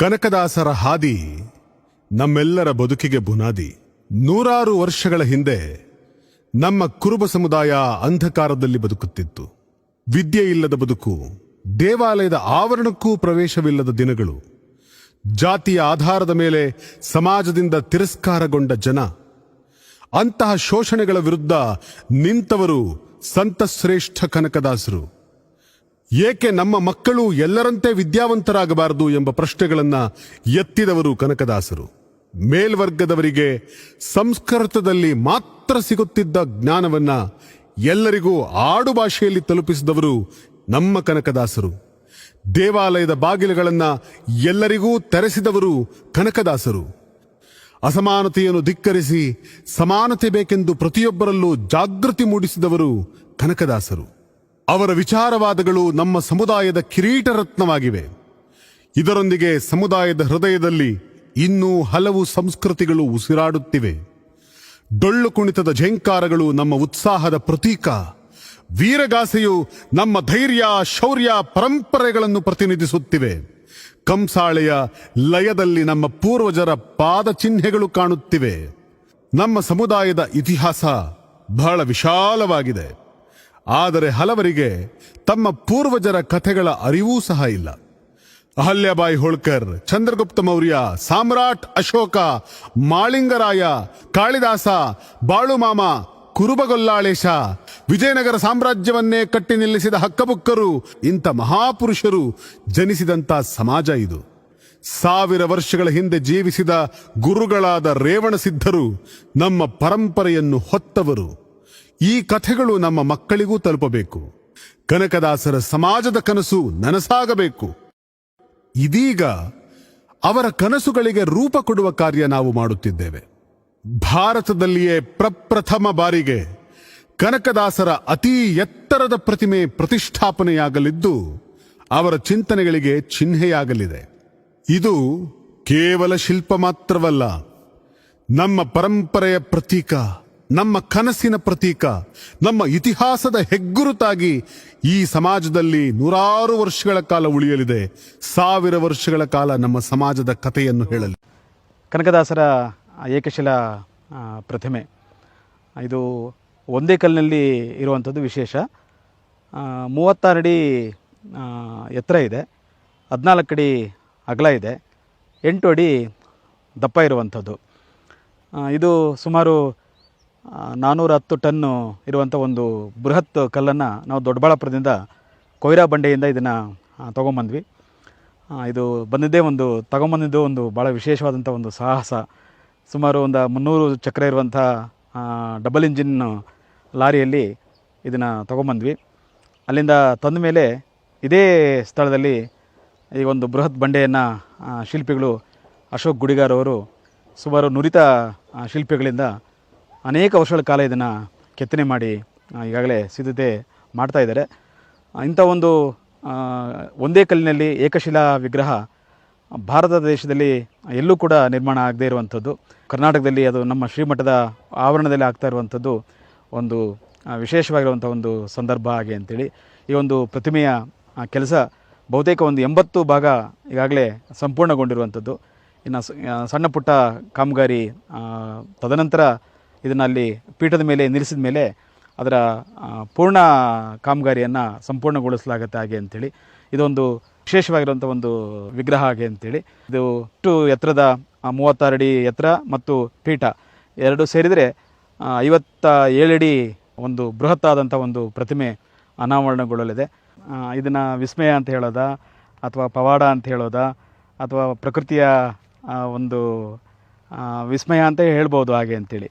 ಕನಕದಾಸರ ಹಾದಿ ನಮ್ಮೆಲ್ಲರ ಬದುಕಿಗೆ ಬುನಾದಿ. ನೂರಾರು ವರ್ಷಗಳ ಹಿಂದೆ ನಮ್ಮ ಕುರುಬ ಸಮುದಾಯ ಅಂಧಕಾರದಲ್ಲಿ ಬದುಕುತ್ತಿತ್ತು. ವಿದ್ಯೆ ಇಲ್ಲದ ಬದುಕು, ದೇವಾಲಯದ ಆವರಣಕ್ಕೂ ಪ್ರವೇಶವಿಲ್ಲದ ದಿನಗಳು, ಜಾತಿಯ ಆಧಾರದ ಮೇಲೆ ಸಮಾಜದಿಂದ ತಿರಸ್ಕಾರಗೊಂಡ ಜನ. ಅಂತಹ ಶೋಷಣೆಗಳ ವಿರುದ್ಧ ನಿಂತವರು ಸಂತ ಶ್ರೇಷ್ಠ ಕನಕದಾಸರು. ಏಕೆ ನಮ್ಮ ಮಕ್ಕಳು ಎಲ್ಲರಂತೆ ವಿದ್ಯಾವಂತರಾಗಬಾರದು ಎಂಬ ಪ್ರಶ್ನೆಗಳನ್ನ ಎತ್ತಿದವರು ಕನಕದಾಸರು. ಮೇಲ್ವರ್ಗದವರಿಗೆ ಸಂಸ್ಕೃತದಲ್ಲಿ ಮಾತ್ರ ಸಿಗುತ್ತಿದ್ದ ಜ್ಞಾನವನ್ನ ಎಲ್ಲರಿಗೂ ಆಡು ಭಾಷೆಯಲ್ಲಿ ತಲುಪಿಸಿದವರು ನಮ್ಮ ಕನಕದಾಸರು. ದೇವಾಲಯದ ಬಾಗಿಲುಗಳನ್ನ ಎಲ್ಲರಿಗೂ ತೆರೆಸಿದವರು ಕನಕದಾಸರು. ಅಸಮಾನತೆಯನ್ನು ಧಿಕ್ಕರಿಸಿ ಸಮಾನತೆ ಬೇಕೆಂದು ಪ್ರತಿಯೊಬ್ಬರಲ್ಲೂ ಜಾಗೃತಿ ಮೂಡಿಸಿದವರು ಕನಕದಾಸರು. ಅವರ ವಿಚಾರವಾದಗಳು ನಮ್ಮ ಸಮುದಾಯದ ಕಿರೀಟ ರತ್ನವಾಗಿವೆ. ಇದರೊಂದಿಗೆ ಸಮುದಾಯದ ಹೃದಯದಲ್ಲಿ ಇನ್ನೂ ಹಲವು ಸಂಸ್ಕೃತಿಗಳು ಉಸಿರಾಡುತ್ತಿವೆ. ಡೊಳ್ಳು ಕುಣಿತದ ಝೇಂಕಾರಗಳು ನಮ್ಮ ಉತ್ಸಾಹದ ಪ್ರತೀಕ. ವೀರಗಾಸೆಯು ನಮ್ಮ ಧೈರ್ಯ, ಶೌರ್ಯ, ಪರಂಪರೆಗಳನ್ನು ಪ್ರತಿನಿಧಿಸುತ್ತಿವೆ. ಕಂಸಾಳೆಯ ಲಯದಲ್ಲಿ ನಮ್ಮ ಪೂರ್ವಜರ ಪಾದ ಚಿಹ್ನೆಗಳು ಕಾಣುತ್ತಿವೆ. ನಮ್ಮ ಸಮುದಾಯದ ಇತಿಹಾಸ ಬಹಳ ವಿಶಾಲವಾಗಿದೆ. ಆದರೆ ಹಲವರಿಗೆ ತಮ್ಮ ಪೂರ್ವಜರ ಕಥೆಗಳ ಅರಿವೂ ಸಹ ಇಲ್ಲ. ಅಹಲ್ಯಾಬಾಯಿ ಹೋಳ್ಕರ್, ಚಂದ್ರಗುಪ್ತ ಮೌರ್ಯ, ಸಾಮ್ರಾಟ್ ಅಶೋಕ, ಮಾಳಿಂಗರಾಯ, ಕಾಳಿದಾಸ, ಬಾಳುಮಾಮ, ಕುರುಬಗೊಲ್ಲಾಳೇಶ, ವಿಜಯನಗರ ಸಾಮ್ರಾಜ್ಯವನ್ನೇ ಕಟ್ಟಿ ನಿಲ್ಲಿಸಿದ ಹಕ್ಕಬುಕ್ಕರು, ಇಂಥ ಮಹಾಪುರುಷರು ಜನಿಸಿದಂಥ ಸಮಾಜ ಇದು. 1000 ವರ್ಷಗಳ ಹಿಂದೆ ಜೀವಿಸಿದ ಗುರುಗಳಾದ ರೇವಣ ಸಿದ್ಧರು ನಮ್ಮ ಪರಂಪರೆಯನ್ನು ಹೊತ್ತವರು. ಈ ಕಥೆಗಳು ನಮ್ಮ ಮಕ್ಕಳಿಗೂ ತಲುಪಬೇಕು. ಕನಕದಾಸರ ಸಮಾಜದ ಕನಸು ನನಸಾಗಬೇಕು. ಇದೀಗ ಅವರ ಕನಸುಗಳಿಗೆ ರೂಪ ಕೊಡುವ ಕಾರ್ಯ ನಾವು ಮಾಡುತ್ತಿದ್ದೇವೆ. ಭಾರತದಲ್ಲಿಯೇ ಪ್ರಪ್ರಥಮ ಬಾರಿಗೆ ಕನಕದಾಸರ ಅತೀ ಎತ್ತರದ ಪ್ರತಿಮೆ ಪ್ರತಿಷ್ಠಾಪನೆಯಾಗಲಿದ್ದು ಅವರ ಚಿಂತನೆಗಳಿಗೆ ಚಿಹ್ನೆಯಾಗಲಿದೆ. ಇದು ಕೇವಲ ಶಿಲ್ಪ ಮಾತ್ರವಲ್ಲ, ನಮ್ಮ ಪರಂಪರೆಯ ಪ್ರತೀಕ, ನಮ್ಮ ಕನಸಿನ ಪ್ರತೀಕ, ನಮ್ಮ ಇತಿಹಾಸದ ಹೆಗ್ಗುರುತಾಗಿ ಈ ಸಮಾಜದಲ್ಲಿ ನೂರಾರು ವರ್ಷಗಳ ಕಾಲ ಉಳಿಯಲಿದೆ. 1000 ವರ್ಷಗಳ ಕಾಲ ನಮ್ಮ ಸಮಾಜದ ಕಥೆಯನ್ನು ಹೇಳಲಿ. ಕನಕದಾಸರ ಏಕಶಿಲಾ ಪ್ರತಿಮೆ ಇದು ಒಂದೇ ಕಲ್ಲಿನಲ್ಲಿ ಇರುವಂಥದ್ದು ವಿಶೇಷ. 36 ಅಡಿ ಎತ್ತರ ಇದೆ, 14 ಅಡಿ ಅಗಲ ಇದೆ, 8 ಅಡಿ ದಪ್ಪ ಇರುವಂಥದ್ದು. ಇದು ಸುಮಾರು 410 ಟನ್ನು ಇರುವಂಥ ಒಂದು ಬೃಹತ್ ಕಲ್ಲನ್ನು ನಾವು ದೊಡ್ಡಬಳ್ಳಾಪುರದಿಂದ ಕೊಯ್ರಾ ಬಂಡೆಯಿಂದ ಇದನ್ನು ತೊಗೊಂಬಂದ್ವಿ. ಇದು ತಗೊಂಬಂದಿದ್ದು ಒಂದು ಭಾಳ ವಿಶೇಷವಾದಂಥ ಒಂದು ಸಾಹಸ. ಸುಮಾರು ಒಂದು 300 ಚಕ್ರ ಇರುವಂಥ ಡಬಲ್ ಇಂಜಿನ್ ಲಾರಿಯಲ್ಲಿ ಇದನ್ನು ತೊಗೊಂಬಂದ್ವಿ. ಅಲ್ಲಿಂದ ತಂದ ಮೇಲೆ ಇದೇ ಸ್ಥಳದಲ್ಲಿ ಈ ಒಂದು ಬೃಹತ್ ಬಂಡೆಯನ್ನು ಶಿಲ್ಪಿಗಳು ಅಶೋಕ್ ಗುಡಿಗಾರ್ ಅವರು ಸುಮಾರು ನುರಿತ ಶಿಲ್ಪಿಗಳಿಂದ ಅನೇಕ ವರ್ಷಗಳ ಕಾಲ ಇದನ್ನು ಕೆತ್ತನೆ ಮಾಡಿ ಈಗಾಗಲೇ ಸಿದ್ಧತೆ ಮಾಡ್ತಾಯಿದ್ದಾರೆ. ಇಂಥ ಒಂದು ಒಂದೇ ಕಲ್ಲಿನಲ್ಲಿ ಏಕಶಿಲಾ ವಿಗ್ರಹ ಭಾರತ ದೇಶದಲ್ಲಿ ಎಲ್ಲೂ ಕೂಡ ನಿರ್ಮಾಣ ಆಗದೇ ಇರುವಂಥದ್ದು. ಕರ್ನಾಟಕದಲ್ಲಿ ಅದು ನಮ್ಮ ಶ್ರೀಮಠದ ಆವರಣದಲ್ಲಿ ಆಗ್ತಾ ಇರುವಂಥದ್ದು ಒಂದು ವಿಶೇಷವಾಗಿರುವಂಥ ಒಂದು ಸಂದರ್ಭ ಹಾಗೆ ಅಂತೇಳಿ ಈ ಒಂದು ಪ್ರತಿಮೆಯ ಕೆಲಸ ಬಹುತೇಕ ಒಂದು 80 ಭಾಗ ಈಗಾಗಲೇ ಸಂಪೂರ್ಣಗೊಂಡಿರುವಂಥದ್ದು. ಇನ್ನು ಸಣ್ಣ ಪುಟ್ಟ ಕಾಮಗಾರಿ ತದನಂತರ ಇದನ್ನು ಅಲ್ಲಿ ಪೀಠದ ಮೇಲೆ ನಿಲ್ಲಿಸಿದ ಮೇಲೆ ಅದರ ಪೂರ್ಣ ಕಾಮಗಾರಿಯನ್ನು ಸಂಪೂರ್ಣಗೊಳಿಸಲಾಗುತ್ತೆ ಹಾಗೆ ಅಂಥೇಳಿ. ಇದೊಂದು ವಿಶೇಷವಾಗಿರುವಂಥ ಒಂದು ವಿಗ್ರಹ ಹಾಗೆ ಅಂಥೇಳಿ. ಇದು ಇಷ್ಟು ಎತ್ತರದ 36 ಅಡಿ ಎತ್ತರ ಮತ್ತು ಪೀಠ ಎರಡು ಸೇರಿದರೆ 57 ಅಡಿ ಒಂದು ಬೃಹತ್ತಾದಂಥ ಒಂದು ಪ್ರತಿಮೆ ಅನಾವರಣಗೊಳ್ಳಲಿದೆ. ಇದನ್ನು ವಿಸ್ಮಯ ಅಂತ ಹೇಳೋದಾ ಅಥವಾ ಪವಾಡ ಅಂತ ಹೇಳೋದಾ ಅಥವಾ ಪ್ರಕೃತಿಯ ಒಂದು ವಿಸ್ಮಯ ಅಂತ ಹೇಳ್ಬೋದು ಹಾಗೆ ಅಂಥೇಳಿ.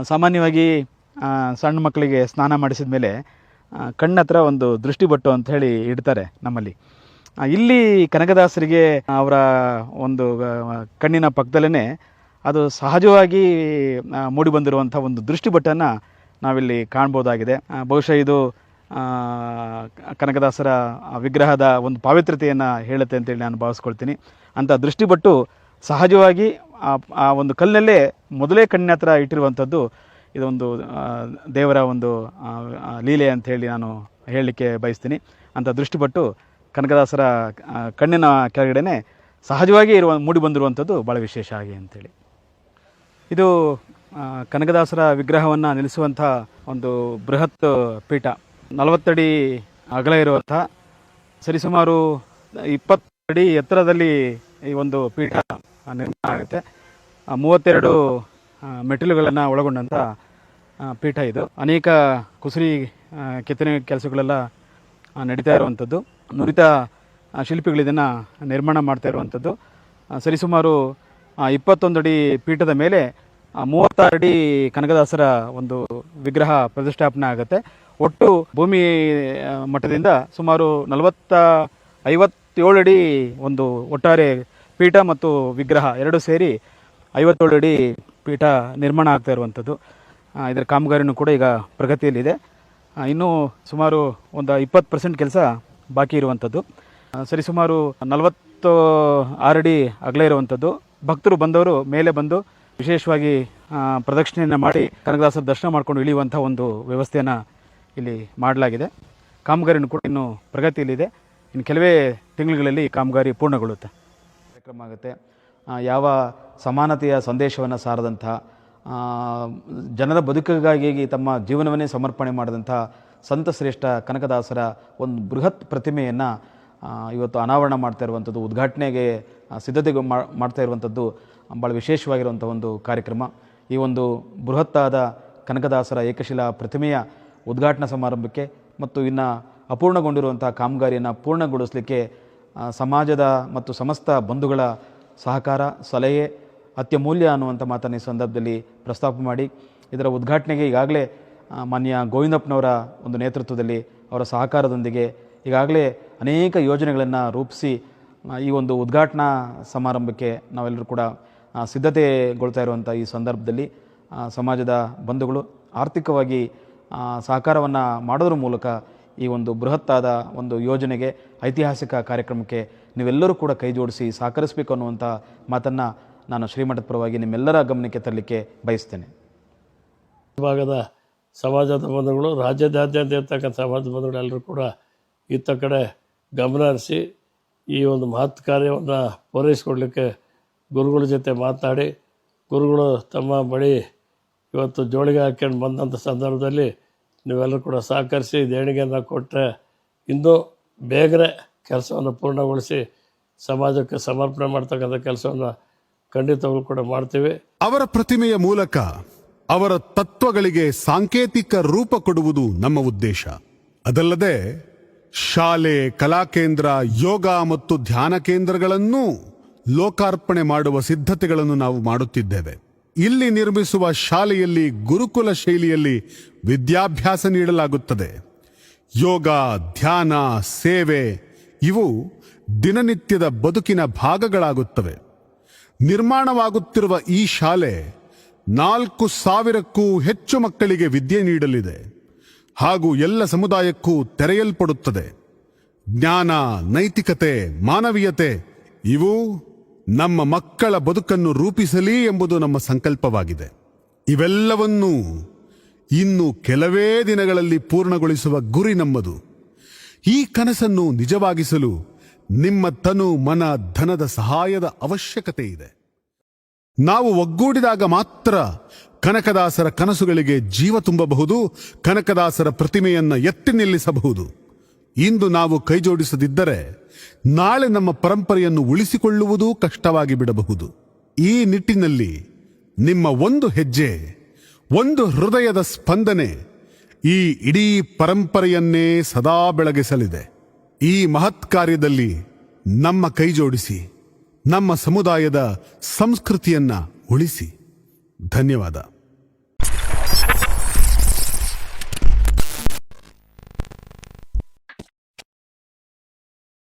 ಸಾಮಾನ್ಯವಾಗಿ ಸಣ್ಣ ಮಕ್ಕಳಿಗೆ ಸ್ನಾನ ಮಾಡಿಸಿದ ಮೇಲೆ ಕಣ್ಣತ್ರ ಒಂದು ದೃಷ್ಟಿಬಟ್ಟು ಅಂತ ಹೇಳಿ ಇಡ್ತಾರೆ ನಮ್ಮಲ್ಲಿ. ಇಲ್ಲಿ ಕನಕದಾಸರಿಗೆ ಅವರ ಒಂದು ಕಣ್ಣಿನ ಪಕ್ಕದಲ್ಲೇ ಅದು ಸಹಜವಾಗಿ ಮೂಡಿಬಂದಿರುವಂಥ ಒಂದು ದೃಷ್ಟಿಬಟ್ಟನ್ನು ನಾವಿಲ್ಲಿ ಕಾಣ್ಬೋದಾಗಿದೆ. ಬಹುಶಃ ಇದು ಕನಕದಾಸರ ವಿಗ್ರಹದ ಒಂದು ಪಾವಿತ್ರ್ಯತೆಯನ್ನು ಹೇಳುತ್ತೆ ಅಂತೇಳಿ ನಾನು ಭಾವಿಸ್ಕೊಳ್ತೀನಿ. ಅಂಥ ದೃಷ್ಟಿಬಟ್ಟು ಸಹಜವಾಗಿ ಆ ಒಂದು ಕಲ್ಲಿನಲ್ಲೇ ಮೊದಲೇ ಕಣ್ಣಿನ ಹತ್ರ ಇಟ್ಟಿರುವಂಥದ್ದು ಇದೊಂದು ದೇವರ ಒಂದು ಲೀಲೆ ಅಂತ ಹೇಳಿ ನಾನು ಹೇಳಲಿಕ್ಕೆ ಬಯಸ್ತೀನಿ. ಅಂಥ ದೃಷ್ಟಿಪಟ್ಟು ಕನಕದಾಸರ ಕಣ್ಣಿನ ಕೆಳಗಡೆ ಸಹಜವಾಗಿ ಮೂಡಿ ಬಂದಿರುವಂಥದ್ದು ಭಾಳ ವಿಶೇಷ ಆಗಿ ಅಂತೇಳಿ. ಇದು ಕನಕದಾಸರ ವಿಗ್ರಹವನ್ನು ನಿಲ್ಲಿಸುವಂಥ ಒಂದು ಬೃಹತ್ ಪೀಠ, 40 ಅಡಿ ಅಗಲ ಇರುವಂಥ, ಸರಿಸುಮಾರು 20 ಅಡಿ ಎತ್ತರದಲ್ಲಿ ಈ ಒಂದು ಪೀಠ ನಿರ್ಮಾಣ ಆಗುತ್ತೆ. 32 ಮೆಟ್ಟಿಲುಗಳನ್ನು ಒಳಗೊಂಡಂಥ ಪೀಠ ಇದು. ಅನೇಕ ಕುಸುರಿ ಕೆತ್ತನೆ ಕೆಲಸಗಳೆಲ್ಲ ನಡೀತಾ ಇರುವಂಥದ್ದು. ನುರಿತ ಶಿಲ್ಪಿಗಳು ಇದನ್ನು ನಿರ್ಮಾಣ ಮಾಡ್ತಾ ಇರುವಂಥದ್ದು. ಸರಿಸುಮಾರು 21 ಅಡಿ ಪೀಠದ ಮೇಲೆ 36 ಅಡಿ ಕನಕದಾಸರ ಒಂದು ವಿಗ್ರಹ ಪ್ರತಿಷ್ಠಾಪನೆ ಆಗುತ್ತೆ. ಒಟ್ಟು ಭೂಮಿ ಮಟ್ಟದಿಂದ ಸುಮಾರು 57 ಅಡಿ ಒಂದು ಒಟ್ಟಾರೆ ಪೀಠ ಮತ್ತು ವಿಗ್ರಹ ಎರಡು ಸೇರಿ 57 ಅಡಿ ಪೀಠ ನಿರ್ಮಾಣ ಆಗ್ತಾ ಇರುವಂಥದ್ದು. ಇದರ ಕಾಮಗಾರಿನೂ ಕೂಡ ಈಗ ಪ್ರಗತಿಯಲ್ಲಿದೆ. ಇನ್ನೂ ಸುಮಾರು ಒಂದು 20% ಕೆಲಸ ಬಾಕಿ ಇರುವಂಥದ್ದು. ಸರಿಸುಮಾರು 46 ಅಡಿ ಅಗಲ ಇರುವಂಥದ್ದು. ಭಕ್ತರು ಬಂದವರು ಮೇಲೆ ಬಂದು ವಿಶೇಷವಾಗಿ ಪ್ರದಕ್ಷಿಣೆಯನ್ನು ಮಾಡಿ ಕನಕದಾಸರ ದರ್ಶನ ಮಾಡಿಕೊಂಡು ಇಳಿಯುವಂಥ ಒಂದು ವ್ಯವಸ್ಥೆಯನ್ನು ಇಲ್ಲಿ ಮಾಡಲಾಗಿದೆ. ಕಾಮಗಾರಿನೂ ಕೂಡ ಇನ್ನೂ ಪ್ರಗತಿಯಲ್ಲಿದೆ. ಇನ್ನು ಕೆಲವೇ ತಿಂಗಳುಗಳಲ್ಲಿ ಕಾಮಗಾರಿ ಪೂರ್ಣಗೊಳ್ಳುತ್ತೆ. ಕಾರ್ಯಕ್ರಮ ಆಗುತ್ತೆ. ಯಾವ ಸಮಾನತೆಯ ಸಂದೇಶವನ್ನು ಸಾರದಂಥ, ಜನರ ಬದುಕಿಗಾಗಿ ತಮ್ಮ ಜೀವನವನ್ನೇ ಸಮರ್ಪಣೆ ಮಾಡಿದಂಥ ಸಂತ ಶ್ರೇಷ್ಠ ಕನಕದಾಸರ ಒಂದು ಬೃಹತ್ ಪ್ರತಿಮೆಯನ್ನು ಇವತ್ತು ಅನಾವರಣ ಮಾಡ್ತಾ ಇರುವಂಥದ್ದು, ಉದ್ಘಾಟನೆಗೆ ಸಿದ್ಧತೆ ಮಾಡ್ತಾ ಇರುವಂಥದ್ದು ಭಾಳ ವಿಶೇಷವಾಗಿರುವಂಥ ಒಂದು ಕಾರ್ಯಕ್ರಮ. ಈ ಒಂದು ಬೃಹತ್ತಾದ ಕನಕದಾಸರ ಏಕಶಿಲಾ ಪ್ರತಿಮೆಯ ಉದ್ಘಾಟನಾ ಸಮಾರಂಭಕ್ಕೆ ಮತ್ತು ಇನ್ನು ಅಪೂರ್ಣಗೊಂಡಿರುವಂಥ ಕಾಮಗಾರಿಯನ್ನು ಪೂರ್ಣಗೊಳಿಸಲಿಕ್ಕೆ ಸಮಾಜದ ಮತ್ತು ಸಮಸ್ತ ಬಂಧುಗಳ ಸಹಕಾರ, ಸಲಹೆ ಅತ್ಯಮೂಲ್ಯ ಅನ್ನುವಂಥ ಮಾತನ್ನು ಈ ಸಂದರ್ಭದಲ್ಲಿ ಪ್ರಸ್ತಾಪ ಮಾಡಿ, ಇದರ ಉದ್ಘಾಟನೆಗೆ ಈಗಾಗಲೇ ಮಾನ್ಯ ಗೋವಿಂದಪ್ಪನವರ ಒಂದು ನೇತೃತ್ವದಲ್ಲಿ ಅವರ ಸಹಕಾರದೊಂದಿಗೆ ಈಗಾಗಲೇ ಅನೇಕ ಯೋಜನೆಗಳನ್ನು ರೂಪಿಸಿ ಈ ಒಂದು ಉದ್ಘಾಟನಾ ಸಮಾರಂಭಕ್ಕೆ ನಾವೆಲ್ಲರೂ ಕೂಡ ಸಿದ್ಧತೆಗೊಳ್ತಾ ಇರುವಂಥ ಈ ಸಂದರ್ಭದಲ್ಲಿ ಸಮಾಜದ ಬಂಧುಗಳು ಆರ್ಥಿಕವಾಗಿ ಸಹಕಾರವನ್ನು ಮಾಡೋದ್ರ ಮೂಲಕ ಈ ಒಂದು ಬೃಹತ್ತಾದ ಒಂದು ಯೋಜನೆಗೆ, ಐತಿಹಾಸಿಕ ಕಾರ್ಯಕ್ರಮಕ್ಕೆ ನೀವೆಲ್ಲರೂ ಕೂಡ ಕೈ ಜೋಡಿಸಿ ಸಹಕರಿಸಬೇಕು ಅನ್ನುವಂಥ ಮಾತನ್ನು ನಾನು ಶ್ರೀಮಠದ ಪರವಾಗಿ ನಿಮ್ಮೆಲ್ಲರ ಗಮನಕ್ಕೆ ತರಲಿಕ್ಕೆ ಬಯಸ್ತೇನೆ. ಭಾಗದ ಸಮಾಜದ ಬಂಧುಗಳು, ರಾಜ್ಯದಾದ್ಯಂತ ಇರ್ತಕ್ಕಂಥ ಸಮಾಜದ ಬಂಧುಗಳು ಎಲ್ಲರೂ ಕೂಡ ಇತ್ತ ಕಡೆ ಗಮನ ಹರಿಸಿ ಈ ಒಂದು ಮಹತ್ ಕಾರ್ಯವನ್ನು ಪೂರೈಸಿಕೊಡ್ಲಿಕ್ಕೆ ಗುರುಗಳ ಜೊತೆ ಮಾತನಾಡಿ, ಗುರುಗಳು ತಮ್ಮ ಬಳಿ ಇವತ್ತು ಜೋಳಿಗೆ ಹಾಕ್ಕೊಂಡು ಬಂದಂಥ ಸಂದರ್ಭದಲ್ಲಿ ನೀವೆಲ್ಲರೂ ಕೂಡ ಸಹಕರಿಸಿ ದೇಣಿಗೆಯನ್ನು ಕೊಟ್ಟರೆ ಇನ್ನೂ ಬೇಗನೆ ಕೆಲಸವನ್ನು ಪೂರ್ಣಗೊಳಿಸಿ ಸಮಾಜಕ್ಕೆ ಸಮರ್ಪಣೆ ಮಾಡ್ತಕ್ಕಂಥ ಕೆಲಸವನ್ನು ಖಂಡಿತವಾಗ್ಲೂ ಕೂಡ ಮಾಡ್ತೀವಿ. ಅವರ ಪ್ರತಿಮೆಯ ಮೂಲಕ ಅವರ ತತ್ವಗಳಿಗೆ ಸಾಂಕೇತಿಕ ರೂಪ ಕೊಡುವುದು ನಮ್ಮ ಉದ್ದೇಶ. ಅದಲ್ಲದೆ ಶಾಲೆ, ಕಲಾಕೇಂದ್ರ, ಯೋಗ ಮತ್ತು ಧ್ಯಾನ ಕೇಂದ್ರಗಳನ್ನು ಲೋಕಾರ್ಪಣೆ ಮಾಡುವ ಸಿದ್ಧತೆಗಳನ್ನು ನಾವು ಮಾಡುತ್ತಿದ್ದೇವೆ. ಇಲ್ಲಿ ನಿರ್ಮಿಸುವ ಶಾಲೆಯಲ್ಲಿ ಗುರುಕುಲ ಶೈಲಿಯಲ್ಲಿ ವಿದ್ಯಾಭ್ಯಾಸ ನೀಡಲಾಗುತ್ತದೆ. ಯೋಗ, ಧ್ಯಾನ, ಸೇವೆ ಇವು ದಿನನಿತ್ಯದ ಬದುಕಿನ ಭಾಗಗಳಾಗುತ್ತವೆ. ನಿರ್ಮಾಣವಾಗುತ್ತಿರುವ ಈ ಶಾಲೆ 4,000ಕ್ಕೂ ಹೆಚ್ಚು ಮಕ್ಕಳಿಗೆ ವಿದ್ಯೆ ನೀಡಲಿದೆ ಹಾಗೂ ಎಲ್ಲ ಸಮುದಾಯಕ್ಕೂ ತೆರೆಯಲ್ಪಡುತ್ತದೆ. ಜ್ಞಾನ, ನೈತಿಕತೆ, ಮಾನವೀಯತೆ ಇವು ನಮ್ಮ ಮಕ್ಕಳ ಬದುಕನ್ನು ರೂಪಿಸಲಿ ಎಂಬುದು ನಮ್ಮ ಸಂಕಲ್ಪವಾಗಿದೆ. ಇವೆಲ್ಲವನ್ನೂ ಇನ್ನು ಕೆಲವೇ ದಿನಗಳಲ್ಲಿ ಪೂರ್ಣಗೊಳಿಸುವ ಗುರಿ ನಮ್ಮದು. ಈ ಕನಸನ್ನು ನಿಜವಾಗಿಸಲು ನಿಮ್ಮ ತನು, ಮನ, ಧನದ ಸಹಾಯದ ಅವಶ್ಯಕತೆ ಇದೆ. ನಾವು ಒಗ್ಗೂಡಿದಾಗ ಮಾತ್ರ ಕನಕದಾಸರ ಕನಸುಗಳಿಗೆ ಜೀವ ತುಂಬಬಹುದು, ಕನಕದಾಸರ ಪ್ರತಿಮೆಯನ್ನ ಎತ್ತಿ ನಿಲ್ಲಿಸಬಹುದು. ಇಂದು ನಾವು ಕೈಜೋಡಿಸದಿದ್ದರೆ ನಾಳೆ ನಮ್ಮ ಪರಂಪರೆಯನ್ನು ಉಳಿಸಿಕೊಳ್ಳುವುದೂ ಕಷ್ಟವಾಗಿ ಬಿಡಬಹುದು. ಈ ನಿಟ್ಟಿನಲ್ಲಿ ನಿಮ್ಮ ಒಂದು ಹೆಜ್ಜೆ, ಒಂದು ಹೃದಯದ ಸ್ಪಂದನೆ ಈ ಇಡೀ ಪರಂಪರೆಯನ್ನೇ ಸದಾ ಬೆಳಗಿಸಲಿದೆ. ಈ ಮಹತ್ ಕಾರ್ಯದಲ್ಲಿ ನಮ್ಮ ಕೈಜೋಡಿಸಿ ನಮ್ಮ ಸಮುದಾಯದ ಸಂಸ್ಕೃತಿಯನ್ನ ಉಳಿಸಿ. ಧನ್ಯವಾದ.